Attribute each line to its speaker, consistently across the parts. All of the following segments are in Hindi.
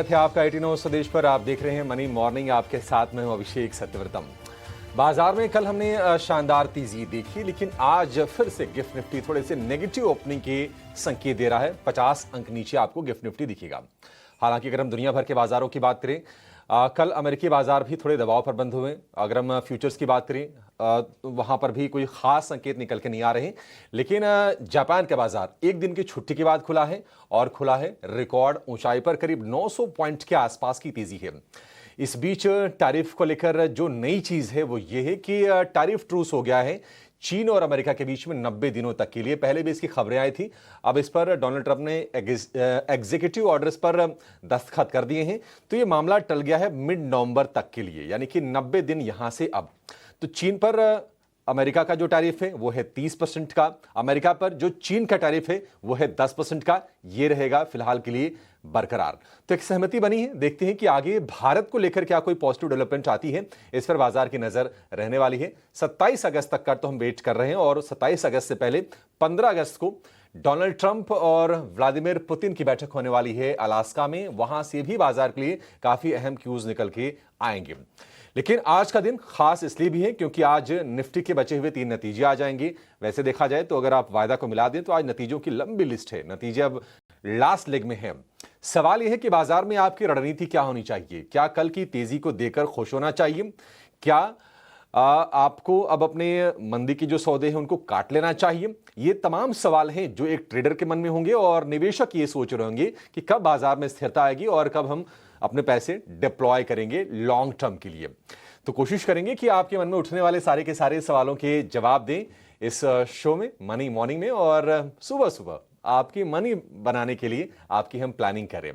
Speaker 1: थे आपका 18 स्वदेश पर। आप देख रहे हैं मनी मॉर्निंग। आपके साथ में हूं अभिषेक सत्यव्रतम। बाजार में कल हमने शानदार तेजी देखी, लेकिन आज फिर से गिफ्ट निफ्टी थोड़े से नेगेटिव ओपनिंग के संकेत दे रहा है। 50 अंक नीचे आपको गिफ्ट निफ्टी दिखेगा। हालांकि अगर हम दुनिया भर के बाजारों की बात करें, कल अमेरिकी बाजार भी थोड़े दबाव पर बंद हुए। अगर हम फ्यूचर्स की बात करें, वहां पर भी कोई खास संकेत निकल के नहीं आ रहे। लेकिन जापान का बाजार एक दिन की छुट्टी के बाद खुला है और खुला है रिकॉर्ड ऊंचाई पर। करीब 900 पॉइंट के आसपास की तेजी है। इस बीच टैरिफ को लेकर जो नई चीज है वो ये है कि टैरिफ ट्रूस हो गया है चीन और अमेरिका के बीच में 90 दिनों तक के लिए। पहले भी इसकी खबरें आई थी। अब इस पर डोनाल्ड ट्रंप ने एग्जीक्यूटिव ऑर्डर्स पर दस्तखत कर दिए हैं, तो ये मामला टल गया है मिड नवंबर तक के लिए, यानी कि 90 दिन यहां से। अब तो चीन पर अमेरिका का जो टैरिफ है वो है 30% का, अमेरिका पर जो चीन का टैरिफ है वो है 10% का। ये रहेगा फिलहाल के लिए बरकरार। तो एक सहमति बनी है। देखते हैं कि आगे भारत को लेकर क्या कोई पॉजिटिव डेवलपमेंट आती है। इस पर बाजार की नजर रहने वाली है। 27 अगस्त तक का तो हम वेट कर रहे हैं, और 27 अगस्त से पहले 15 अगस्त को डोनाल्ड ट्रंप और व्लादिमीर पुतिन की बैठक होने वाली है अलास्का में। वहां से भी बाजार के लिए काफी अहम क्यूज निकल के आएंगे। लेकिन आज का दिन खास इसलिए भी है क्योंकि आज निफ्टी के बचे हुए 3 नतीजे आ जाएंगे। वैसे देखा जाए तो अगर आप वायदा को मिला दें तो आज नतीजों की लंबी लिस्ट है। नतीजे अब लास्ट लेग में है। सवाल यह है कि बाजार में आपकी रणनीति क्या होनी चाहिए। क्या कल की तेजी को देकर खुश होना चाहिए? क्या आपको अब अपने मंदी के जो सौदे हैं उनको काट लेना चाहिए? ये तमाम सवाल हैं जो एक ट्रेडर के मन में होंगे, और निवेशक ये सोच रहे होंगे कि कब बाजार में स्थिरता आएगी और कब हम अपने पैसे डिप्लॉय करेंगे लॉन्ग टर्म के लिए। तो कोशिश करेंगे कि आपके मन में उठने वाले सारे के सारे सवालों के जवाब दें इस शो में, मनी मॉर्निंग में, और सुबह सुबह आपकी मनी बनाने के लिए आपकी हम प्लानिंग करें।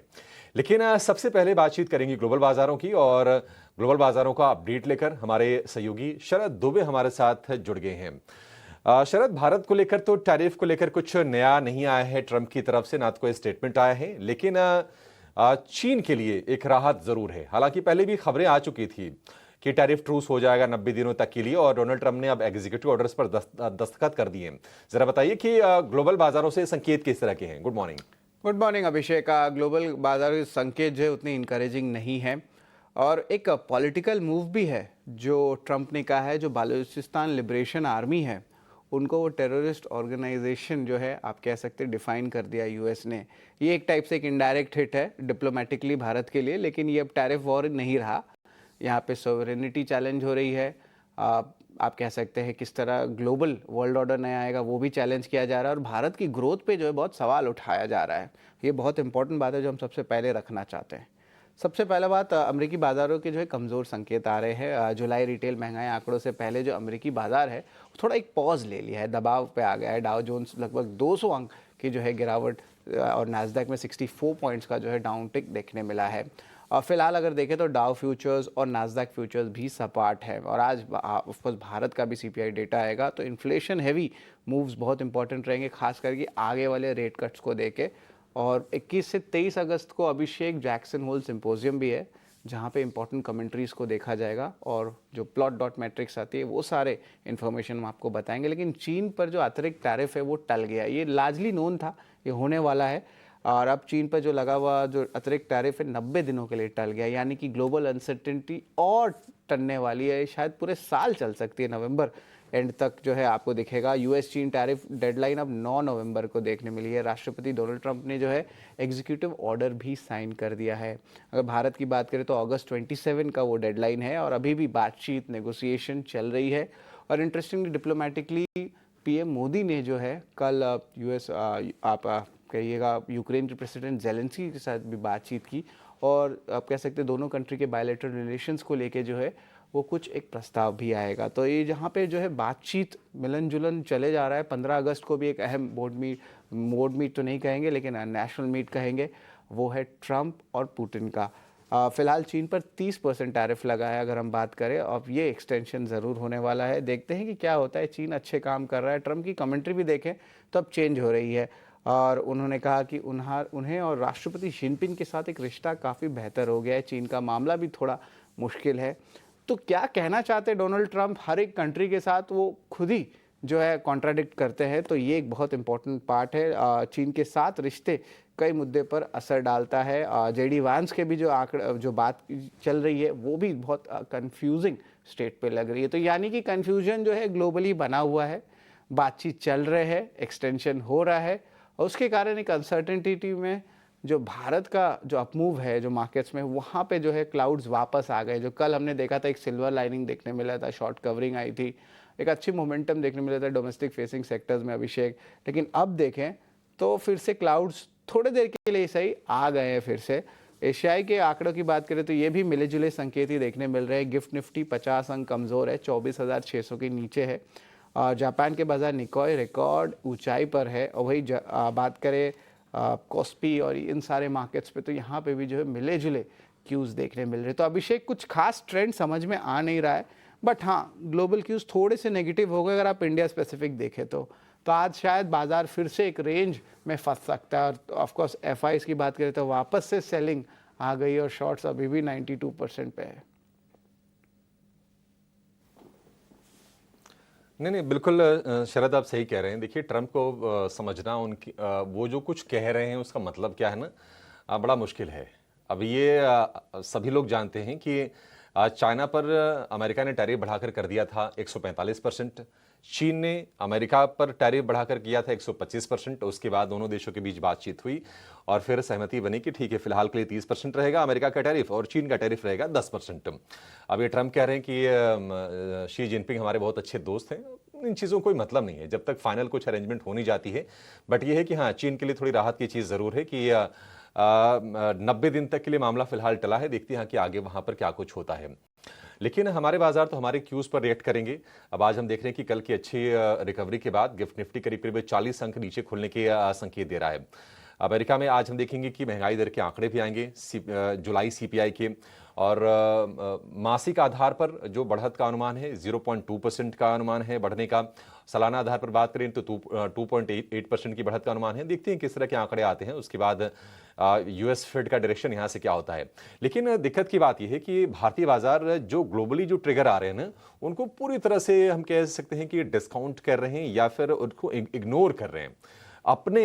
Speaker 1: लेकिन सबसे पहले बातचीत करेंगे ग्लोबल बाजारों की, और ग्लोबल बाजारों का अपडेट लेकर हमारे सहयोगी शरद दुबे हमारे साथ जुड़ गए हैं। शरद, भारत को लेकर तो टैरिफ को लेकर कुछ नया नहीं आया है ट्रंप की तरफ से, ना तो कोई स्टेटमेंट आया है। लेकिन चीन के लिए एक राहत जरूर है। हालांकि पहले भी खबरें आ चुकी थी कि टैरिफ ट्रूस हो जाएगा 90 दिनों तक के लिए, और डोनाल्ड ट्रंप ने अब एग्जीक्यूटिव ऑर्डर्स पर दस्तखत कर दिए। जरा बताइए कि ग्लोबल बाजारों से संकेत किस तरह के हैं। Good morning.
Speaker 2: गुड मॉर्निंग अभिषेक। ग्लोबल बाजार के संकेत जो है उतने इनकरेजिंग नहीं है, और एक पॉलिटिकल मूव भी है जो ट्रंप ने कहा है। जो बालूचिस्तान लिबरेशन आर्मी है उनको वो टेररिस्ट ऑर्गेनाइजेशन जो है आप कह सकते हैं डिफाइन कर दिया यूएस ने। ये एक टाइप से एक इनडायरेक्ट हिट है डिप्लोमेटिकली भारत के लिए, लेकिन ये अब टैरिफ वॉर नहीं रहा। यहाँ पे सोवरेनिटी चैलेंज हो रही है। आप कह सकते हैं किस तरह ग्लोबल वर्ल्ड ऑर्डर नया आएगा वो भी चैलेंज किया जा रहा है, और भारत की ग्रोथ पे जो है बहुत सवाल उठाया जा रहा है। ये बहुत इंपॉर्टेंट बात है जो हम सबसे पहले रखना चाहते हैं। सबसे पहला बात, अमेरिकी बाज़ारों के जो है कमज़ोर संकेत आ रहे हैं। जुलाई रिटेल महंगाई आंकड़ों से पहले जो अमेरिकी बाज़ार है थोड़ा एक पॉज ले लिया है, दबाव पे आ गया है। डाउ जोन्स लगभग 200 अंक की जो है गिरावट, और नास्डैक में 64 पॉइंट्स का जो है डाउन टिक देखने मिला है। और फिलहाल अगर देखें तो डाउ फ्यूचर्स और नास्डैक फ्यूचर्स भी सपाट है। और आज ऑफकोर्स भारत का भी सीपीआई डेटा आएगा, तो इन्फ्लेशन हैवी मूव्स बहुत इंपॉर्टेंट रहेंगे, खास करके आगे वाले रेट कट्स को देके। और 21 से 23 अगस्त को अभिषेक जैक्सन होल सिंपोजियम भी है, जहाँ पे इंपॉर्टेंट कमेंट्रीज़ को देखा जाएगा, और जो प्लॉट डॉट मैट्रिक्स आती है वो सारे इन्फॉर्मेशन हम आपको बताएंगे। लेकिन चीन पर जो अतिरिक्त टैरिफ है वो टल गया। ये लार्जली नोन था, ये होने वाला है। और अब चीन पर जो लगा हुआ जो अतिरिक्त टैरिफ है 90 दिनों के लिए टल गया, यानी कि ग्लोबल अनसर्टेनिटी और टलने वाली है। शायद पूरे साल चल सकती है, नवंबर एंड तक जो है आपको दिखेगा। यूएस चीन टैरिफ डेडलाइन अब 9 नवंबर को देखने मिली है। राष्ट्रपति डोनाल्ड ट्रंप ने जो है एग्जीक्यूटिव ऑर्डर भी साइन कर दिया है। अगर भारत की बात करें तो अगस्त 27 का वो डेडलाइन है, और अभी भी बातचीत नेगोशिएशन चल रही है। और इंटरेस्टिंगली डिप्लोमेटिकली पीएम मोदी ने जो है कल यूएस आप कहिएगा यूक्रेन के प्रेसिडेंट जेलेंस्की के साथ भी बातचीत की, और आप कह सकते हैं दोनों कंट्री के बायलैटरल रिलेशंस को लेके जो है वो कुछ एक प्रस्ताव भी आएगा। तो ये जहाँ पे जो है बातचीत मिलन जुलन चले जा रहा है। 15 अगस्त को भी एक अहम बोर्ड मीट तो नहीं कहेंगे, लेकिन नेशनल मीट कहेंगे, वो है ट्रंप और पुतिन का। फिलहाल चीन पर 30% टैरिफ लगा है अगर हम बात करें। अब ये एक्सटेंशन ज़रूर होने वाला है, देखते हैं कि क्या होता है। चीन अच्छे काम कर रहा है। ट्रंप की कमेंट्री भी देखें तो अब चेंज हो रही है, और उन्होंने कहा कि उन्हें और राष्ट्रपति जिनपिंग के साथ एक रिश्ता काफ़ी बेहतर हो गया है। चीन का मामला भी थोड़ा मुश्किल है। तो क्या कहना चाहते हैं डोनाल्ड ट्रंप? हर एक कंट्री के साथ वो खुद ही जो है कॉन्ट्राडिक्ट करते हैं, तो ये एक बहुत इंपॉर्टेंट पार्ट है। चीन के साथ रिश्ते कई मुद्दे पर असर डालता है। जेडी वांस के भी जो बात चल रही है वो भी बहुत कंफ्यूजिंग स्टेट पे लग रही है। तो यानी कि कंफ्यूजन जो है ग्लोबली बना हुआ है, बातचीत चल रहे है, एक्सटेंशन हो रहा है और उसके कारण एक अनसर्टेनिटी में जो भारत का जो अपमूव है जो मार्केट्स में, वहाँ पे जो है क्लाउड्स वापस आ गए। जो कल हमने देखा था एक सिल्वर लाइनिंग देखने मिला था, शॉर्ट कवरिंग आई थी, एक अच्छी मोमेंटम देखने मिला था डोमेस्टिक फेसिंग सेक्टर्स में, अभिषेक। लेकिन अब देखें तो फिर से क्लाउड्स थोड़ी देर के लिए सही आ गए हैं फिर से। एशियाई के आंकड़ों की बात करें तो ये भी मिले जुले संकेत ही देखने मिल रहे हैं। गिफ्ट निफ्टी 50 अंक कमज़ोर है, 24,600 के नीचे है। जापान के बाजार निकोय रिकॉर्ड ऊंचाई पर है। और वही बात करें कॉस्पी और इन सारे मार्केट्स पे, तो यहाँ पे भी जो है मिले जुले क्यूज़ देखने मिल रहे। तो अभिषेक कुछ खास ट्रेंड समझ में आ नहीं रहा है, बट हाँ ग्लोबल क्यूज़ थोड़े से नेगेटिव हो गए अगर आप इंडिया स्पेसिफिक देखें तो आज शायद बाजार फिर से एक रेंज में फंस सकता है। और ऑफकोर्स एफआईज की बात करें तो वापस से सेलिंग आ गई और शॉर्ट्स अभी भी 92% पे है।
Speaker 1: नहीं, बिल्कुल शरद आप सही कह रहे हैं। देखिए, ट्रंप को समझना, उनकी वो जो कुछ कह रहे हैं उसका मतलब क्या है ना, बड़ा मुश्किल है। अब ये सभी लोग जानते हैं कि चाइना पर अमेरिका ने टैरिफ बढ़ाकर कर दिया था 145%, चीन ने अमेरिका पर टैरिफ बढ़ाकर किया था 125%। उसके बाद दोनों देशों के बीच बातचीत हुई और फिर सहमति बनी कि ठीक है, फिलहाल के लिए 30% रहेगा अमेरिका का टैरिफ और चीन का टैरिफ रहेगा 10%। अब ये ट्रंप कह रहे हैं कि शी जिनपिंग हमारे बहुत अच्छे दोस्त हैं। इन चीज़ों को कोई मतलब नहीं है जब तक फाइनल कुछ अरेंजमेंट हो नहीं जाती है। बट ये है कि हाँ, चीन के लिए थोड़ी राहत की चीज़ ज़रूर है कि 90 दिन तक के लिए मामला फिलहाल टला है। देखते हैं कि आगे वहाँ पर क्या कुछ होता है। लेकिन हमारे बाजार तो हमारे क्यूज पर रिएक्ट करेंगे। अब आज हम देख रहे हैं कि कल की अच्छी रिकवरी के बाद गिफ्ट निफ्टी करीब करीब 40 अंक नीचे खुलने के संकेत दे रहा है। अमेरिका में आज हम देखेंगे कि महंगाई दर के आंकड़े भी आएंगे, जुलाई सीपीआई के, और मासिक आधार पर जो बढ़त का अनुमान है 0.2% का अनुमान है बढ़ने का। सालाना आधार पर बात करें तो 2.8% की बढ़त का अनुमान है। देखते हैं किस तरह के आंकड़े आते हैं, उसके बाद यूएस फेड का डायरेक्शन यहाँ से क्या होता है। लेकिन दिक्कत की बात यह है कि भारतीय बाजार जो ग्लोबली जो ट्रिगर आ रहे हैं ना, उनको पूरी तरह से हम कह सकते हैं कि डिस्काउंट कर रहे हैं या फिर उनको इग्नोर कर रहे हैं। अपने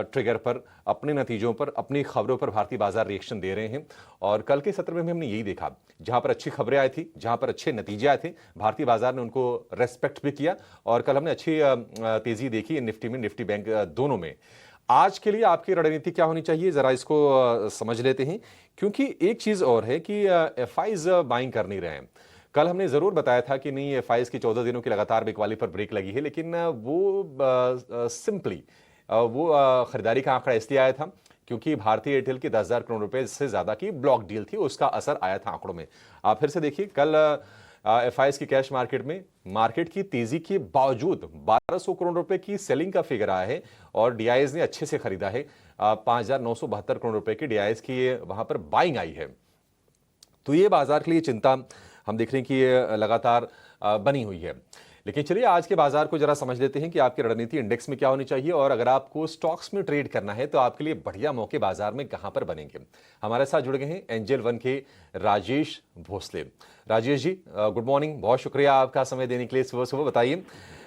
Speaker 1: ट्रिगर पर, अपने नतीजों पर, अपनी खबरों पर भारतीय बाजार रिएक्शन दे रहे हैं। और कल के सत्र में भी हमने यही देखा, जहां पर अच्छी खबरें आई थी, जहां पर अच्छे नतीजे आए थे, भारतीय बाजार ने उनको रेस्पेक्ट भी किया। और कल हमने अच्छी तेजी देखी निफ्टी में, निफ्टी बैंक दोनों में। आज के लिए आपकी रणनीति क्या होनी चाहिए, जरा इसको समझ लेते हैं। क्योंकि एक चीज और है कि एफआईज बाइंग कर नहीं रहे हैं। कल हमने जरूर बताया था कि नहीं, एफआईज की 14 दिनों की लगातार बिकवाली पर ब्रेक लगी है, लेकिन वो सिंपली वो खरीदारी का आंकड़ा इसलिए आया था क्योंकि भारतीय एयरटेल की 10,000 करोड़ रुपए से ज्यादा की ब्लॉक डील थी, उसका असर आया था आंकड़ों में। आप फिर से देखिए, कल एफआईज की कैश मार्केट में मार्केट की तेजी के बावजूद 1200 करोड़ रुपए की सेलिंग का फिगर आया है और डीआईएस ने अच्छे से खरीदा है। 5,972 करोड़ रुपए की डीआईएस की वहां पर बाइंग आई है। तो ये बाजार के लिए चिंता हम देख रहे हैं कि ये लगातार बनी हुई है। लेकिन चलिए आज के बाजार को जरा समझ लेते हैं कि आपकी रणनीति इंडेक्स में क्या होनी चाहिए, और अगर आपको स्टॉक्स में ट्रेड करना है तो आपके लिए बढ़िया मौके बाजार में कहां पर बनेंगे। हमारे साथ जुड़ गए हैं एंजल वन के राजेश भोसले। राजेश जी, गुड मॉर्निंग, बहुत शुक्रिया आपका समय देने के लिए सुबह सुबह। बताइए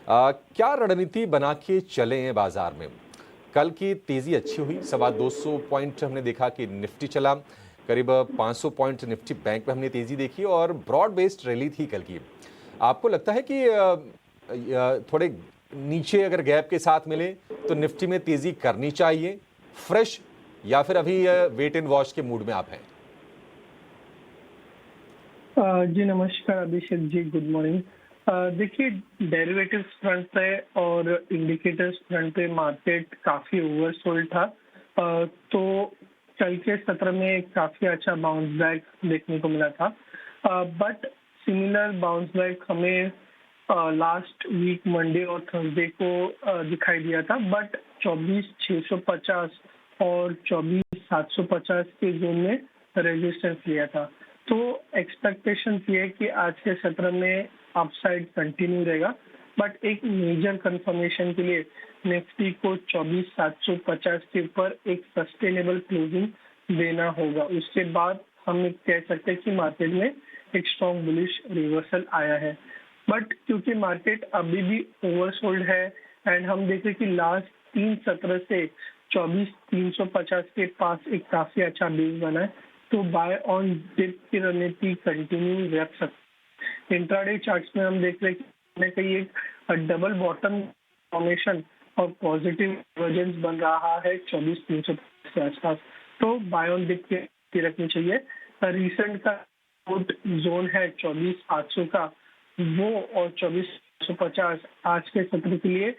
Speaker 1: क्या रणनीति बना के चले हैं बाजार में। कल की तेजी अच्छी हुई, 225 पॉइंट हमने देखा कि निफ्टी चला, करीब 500 पॉइंट निफ्टी बैंक में हमने तेजी देखी और ब्रॉड बेस्ड रैली थी कल की। आपको लगता है कि थोड़े नीचे अगर गैप के साथ मिले तो निफ्टी में तेजी करनी चाहिए फ्रेश, या फिर अभी वेट एंड वॉच के मूड में आप हैं?
Speaker 3: जी नमस्कार अभिषेक जी, गुड मॉर्निंग। देखिए, डेरिवेटिव्स फ्रंट पे और इंडिकेटर्स फ्रंट पे मार्केट काफी ओवरसोल्ड था। तो कल के सत्र में काफी अच्छा बाउंस बैक देखने को मिला था, बट सिमिलर बाउंस बैक हमें लास्ट वीक मंडे और थर्सडे को दिखाई दिया था। बट 24,650 और 24,750 के जोन में रेजिस्टेंस लिया था। तो एक्सपेक्टेशन ये है कि आज के सत्र में अपसाइड कंटिन्यू रहेगा, बट एक मेजर कंफर्मेशन के लिए निफ्टी को 24,750 के ऊपर एक सस्टेनेबल क्लोजिंग देना होगा। उसके बाद हम कह सकते हैं कि मार्केट में एक स्ट्रॉन्ग बुलिश रिवर्सल आया है। बट क्योंकि मार्केट अभी भी ओवरसोल्ड है एंड हम देखें कि लास्ट 3 सत्र से 24,350 के पास एक काफी अच्छा बेस बना है, तो बाय ऑन डिप की रणनीति कंटिन्यू रख सकते। इंट्राडे चार्ट्स में हम देख रहे हैं कि कहीं ना कहीं एक डबल बॉटम फॉर्मेशन और पॉजिटिव डाइवर्जेंस बन रहा है 24,350 के आसपास, तो बाय ऑन डिप की रखनी चाहिए। रिसेंट का सपोर्ट जोन है 24,800 का, वो और 24,150 आज के सत्र के लिए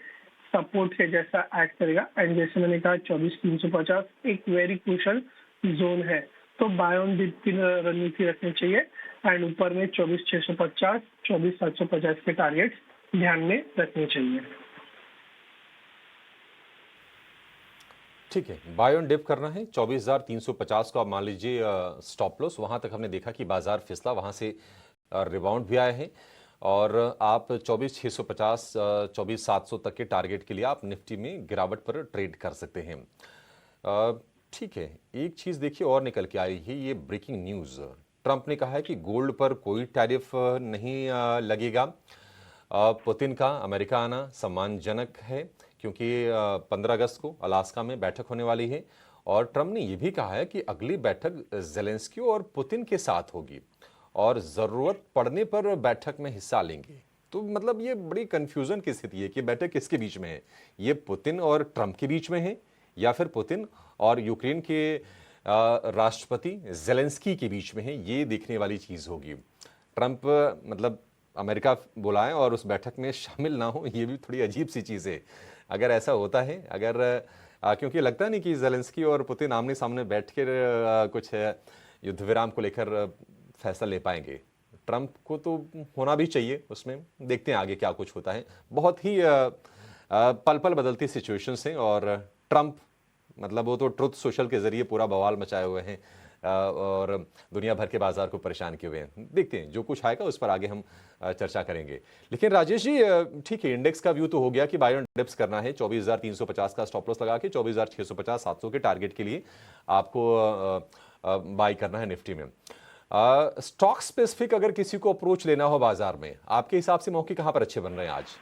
Speaker 3: सपोर्ट के जैसा एक्ट करेगा। एंड जैसे मैंने कहा 24,350 एक वेरी क्रूशियल जोन है, तो बाय ऑन डिप की रणनीति रखनी चाहिए। एंड ऊपर में 24,650 24,750 के टारगेट्स ध्यान में रखने चाहिए।
Speaker 1: ठीक है, बाय ऑन डिप करना है 24,350 को आप मान लीजिए स्टॉप लॉस। वहां तक हमने देखा कि बाजार फिसला, वहां से रिबाउंड भी आए हैं और आप 24,650 24,700 तक के टारगेट के लिए आप निफ्टी में गिरावट पर ट्रेड कर सकते हैं। ठीक है, एक चीज़ देखिए और निकल के आई है, ये ब्रेकिंग न्यूज़। ट्रंप ने कहा है कि गोल्ड पर कोई टैरिफ नहीं लगेगा। पुतिन का अमेरिका आना सम्मानजनक है क्योंकि 15 अगस्त को अलास्का में बैठक होने वाली है और ट्रंप ने यह भी कहा है कि अगली बैठक ज़ेलेंस्की और पुतिन के साथ होगी और ज़रूरत पड़ने पर बैठक में हिस्सा लेंगे। तो मतलब ये बड़ी कन्फ्यूज़न की स्थिति है कि बैठक किसके बीच में है, ये पुतिन और ट्रंप के बीच में है या फिर पुतिन और यूक्रेन के राष्ट्रपति ज़ेलेंस्की के बीच में है। ये देखने वाली चीज़ होगी। ट्रंप मतलब अमेरिका बुलाएं और उस बैठक में शामिल ना हो, ये भी थोड़ी अजीब सी चीज़ है अगर ऐसा होता है। अगर क्योंकि लगता नहीं कि ज़ेलेंस्की और पुतिन आमने सामने बैठ कर कुछ युद्ध विराम को लेकर फैसला ले पाएंगे। ट्रंप को तो होना भी चाहिए उसमें, देखते हैं आगे क्या कुछ होता है। बहुत ही पल पल बदलती सिचुएशंस हैं और ट्रंप मतलब वो तो ट्रुथ सोशल के जरिए पूरा बवाल मचाए हुए हैं और दुनिया भर के बाजार को परेशान किए हुए हैं। देखते हैं जो कुछ आएगा उस पर आगे हम चर्चा करेंगे। लेकिन राजेश जी ठीक है, इंडेक्स का व्यू तो हो गया कि बाय ऑन डिप्स करना है, 24,350 का स्टॉप लॉस लगा के 24,650 700 के टारगेट के लिए आपको बाय करना है निफ्टी में। स्टॉक स्पेसिफिक अगर किसी को अप्रोच लेना हो बाजार में, आपके हिसाब से मौके कहां पर अच्छे बन रहे हैं आज?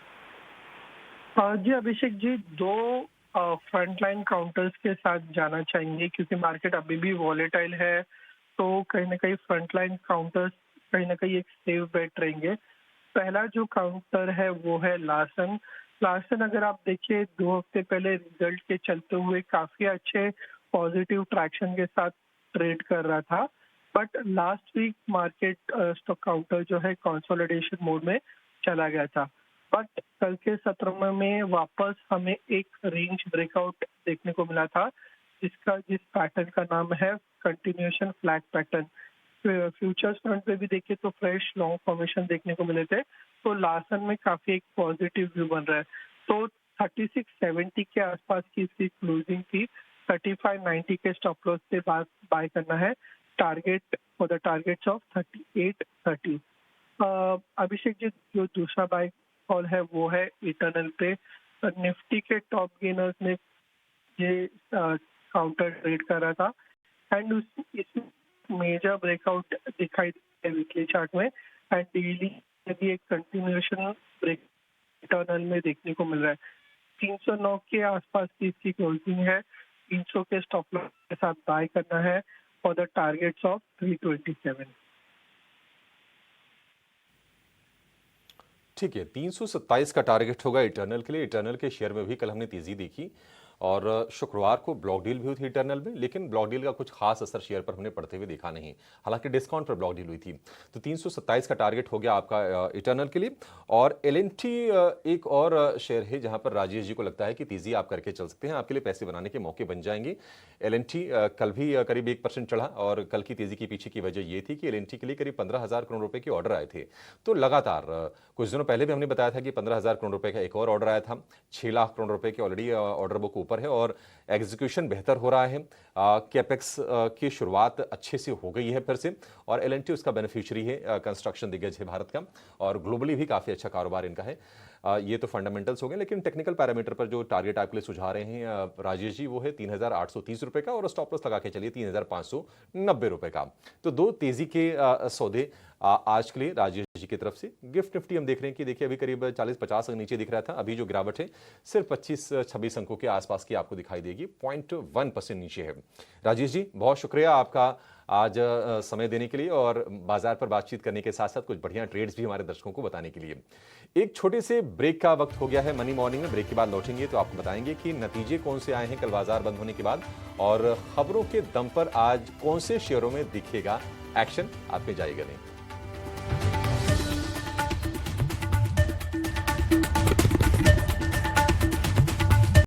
Speaker 3: जी अभिषेक जी, दो फ्रंटलाइन काउंटर्स के साथ जाना चाहेंगे क्योंकि मार्केट अभी भी वॉलेटाइल है, तो कहीं ना कहीं फ्रंटलाइन काउंटर्स कहीं ना कहीं एक सेफ बेट रहेंगे। पहला जो काउंटर है वो है लार्सन। लार्सन अगर आप देखिए 2 हफ्ते पहले रिजल्ट के चलते हुए काफी अच्छे पॉजिटिव ट्रैक्शन के साथ ट्रेड कर रहा था, but last week market stock counter जो है कंसोलिडेशन मोड में चला गया था। बट कल के सत्र में वापस हमें एक रेंज ब्रेकआउट देखने को मिला था जिस पैटर्न का नाम है continuation flag pattern. Futures front पे भी देखे तो फ्रेश लॉन्ग फॉर्मेशन देखने को मिले थे, तो लार्सन में काफी एक पॉजिटिव व्यू बन रहा है। तो 3670 के आसपास की इसकी क्लोजिंग थी, 3590 के स्टॉप लॉस से बाय करना है। Target for the targets of 3830। Abhishek ji, जो दूसरा बाय कॉल है वो है इटर्नल पे। निफ्टी के टॉप गेनर्स ने ये काउंटर ट्रेड कर रहा था एंड इसमें मेजर ब्रेकआउट दिखाई दे वीकली चार्ट में एंड डेली में भी एक कंटिन्यूएशन ब्रेक इटर्नल में देखने को मिल रहा है। 309 के आसपास की इसकी क्लोजिंग है। 300 के स्टॉप लॉस के साथ बाय करना है फॉर द टारगेट्स ऑफ 327।
Speaker 1: ठीक है, 327 का टारगेट होगा इटर्नल के लिए। इटर्नल के शेयर में भी कल हमने तेजी देखी और शुक्रवार को ब्लॉक डील भी हुई थी इटर्नल में, लेकिन ब्लॉक डील का कुछ खास असर शेयर पर हमने पड़ते हुए देखा नहीं, हालांकि डिस्काउंट पर ब्लॉक डील हुई थी। तो 327 का टारगेट हो गया आपका इटर्नल के लिए। और एल&टी एक और शेयर है जहां पर राजेश जी को लगता है कि तेजी आप करके चल सकते हैं, आपके लिए पैसे बनाने के मौके बन जाएंगे। एल&टी कल भी करीब 1% चढ़ा और कल की तेजी के पीछे की वजह यह थी कि एल&टी के लिए करीब 15,000 करोड़ रुपए के ऑर्डर आए थे। तो लगातार कुछ दिनों पहले भी हमने बताया था कि 15,000 करोड़ रुपए का एक और ऑर्डर आया था। 6 लाख करोड़ रुपए के ऑलरेडी ऑर्डर बुक ऊपर है और एग्जीक्यूशन बेहतर हो रहा है। कैपेक्स की शुरुआत अच्छे से हो गई है फिर से, और एल&टी उसका बेनिफिशियरी है, कंस्ट्रक्शन दिग्गज है भारत का, और ग्लोबली भी काफ़ी अच्छा कारोबार इनका है। ये तो फंडामेंटल्स हो गए, लेकिन टेक्निकल पैरामीटर पर जो टारगेट आपके लिए सुझा रहे हैं राजेश जी, वो है 3,830 रुपये का, और स्टॉप लॉस लगा के चलिए 3,590 रुपये का। तो दो तेजी के सौदे आज के लिए राजेश जी की तरफ से। गिफ्ट निफ्टी हम देख रहे हैं कि देखिए अभी करीब 40-50 अंक नीचे दिख रहा था, अभी जो गिरावट है सिर्फ 25-26 अंकों के आसपास की आपको दिखाई देगी, 0.1% नीचे है। राजेश जी, बहुत शुक्रिया आपका आज समय देने के लिए, और बाजार पर बातचीत करने के साथ साथ कुछ बढ़िया ट्रेड्स भी हमारे दर्शकों को बताने के लिए। एक छोटे से ब्रेक का वक्त हो गया है मनी मॉर्निंग में। ब्रेक के बाद लौटेंगे तो आपको बताएंगे कि नतीजे कौन से आए हैं कल बाजार बंद होने के बाद, और खबरों के दम पर आज कौन से शेयरों में दिखेगा एक्शन, आप में जाएगा नहीं।